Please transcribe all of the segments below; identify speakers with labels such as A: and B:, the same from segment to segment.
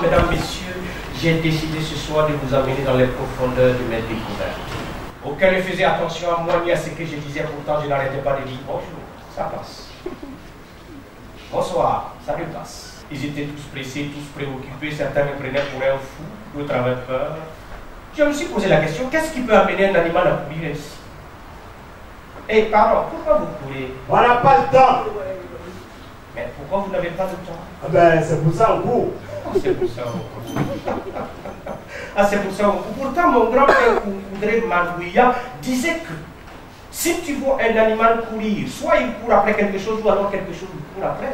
A: Mesdames, messieurs, j'ai décidé ce soir de vous amener dans les profondeurs de mes découvertes. Aucun ne faisait attention à moi ni à ce que je disais, pourtant je n'arrêtais pas de dire bonjour, ça passe. Bonsoir, ça me passe. Ils étaient tous pressés, tous préoccupés, certains me prenaient pour un fou, d'autres avaient peur. Je me suis posé la question, qu'est-ce qui peut amener un animal à courir ainsi? Eh, pardon, pourquoi vous courez?
B: On n'a pas le temps.
A: Mais pourquoi vous n'avez pas de temps?
B: Ah ben, c'est pour ça on court.
A: C'est pour ça on court. Ah, c'est pour ça on court. Pourtant, mon grand-père Koudré Mangouya disait que si tu vois un animal courir, soit il court après quelque chose, ou alors quelque chose il court après.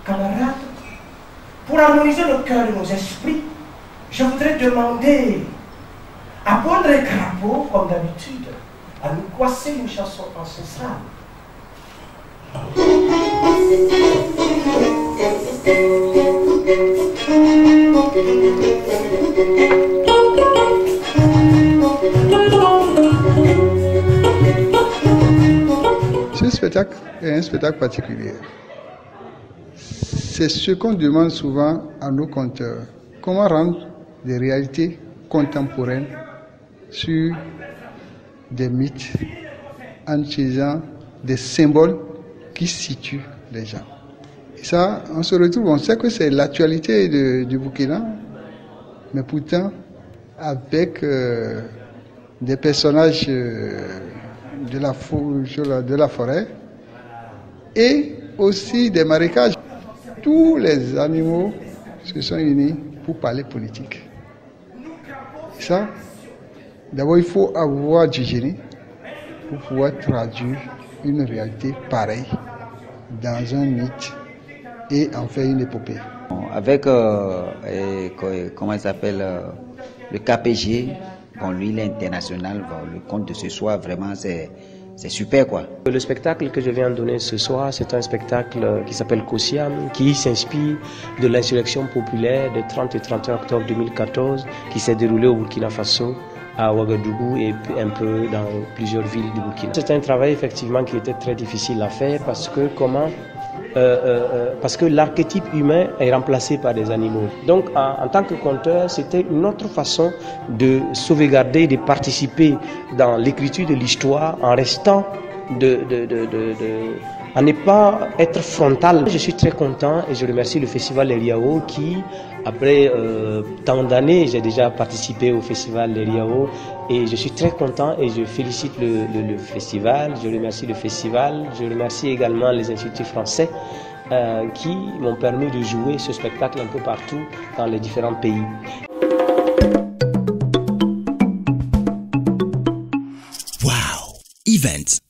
A: Camarades, pour harmoniser le cœur de nos esprits, je voudrais demander à Pondre et Crapaud, comme d'habitude, à nous coisser une chanson ancestrale.
C: Ce spectacle est un spectacle particulier. C'est ce qu'on demande souvent à nos conteurs. Comment rendre des réalités contemporaines sur des mythes en utilisant des symboles qui situent les gens. Et ça, on se retrouve, on sait que c'est l'actualité du Burkina, mais pourtant, avec des personnages de la forêt et aussi des marécages. Tous les animaux se sont unis pour parler politique. Et ça, d'abord, il faut avoir du génie pour pouvoir traduire une réalité pareille dans un mythe et en faire une épopée.
D: Avec, comment il s'appelle, le KPG, bon, lui il est international, bon, le conte de ce soir, vraiment c'est super quoi.
E: Le spectacle que je viens de donner ce soir, c'est un spectacle qui s'appelle Kosiam, qui s'inspire de l'insurrection populaire des 30 et 31 octobre 2014 qui s'est déroulée au Burkina Faso, à Ouagadougou et un peu dans plusieurs villes du Burkina. C'est un travail effectivement qui était très difficile à faire parce que parce que l'archétype humain est remplacé par des animaux. Donc en tant que conteur, c'était une autre façon de sauvegarder, de participer dans l'écriture de l'histoire en restant à ne pas être frontal. Je suis très content et je remercie le festival Eliao qui, après tant d'années, j'ai déjà participé au festival Eliao et je suis très content et je félicite le festival, je remercie le festival, je remercie également les instituts français qui m'ont permis de jouer ce spectacle un peu partout dans les différents pays.
F: Wow! Events.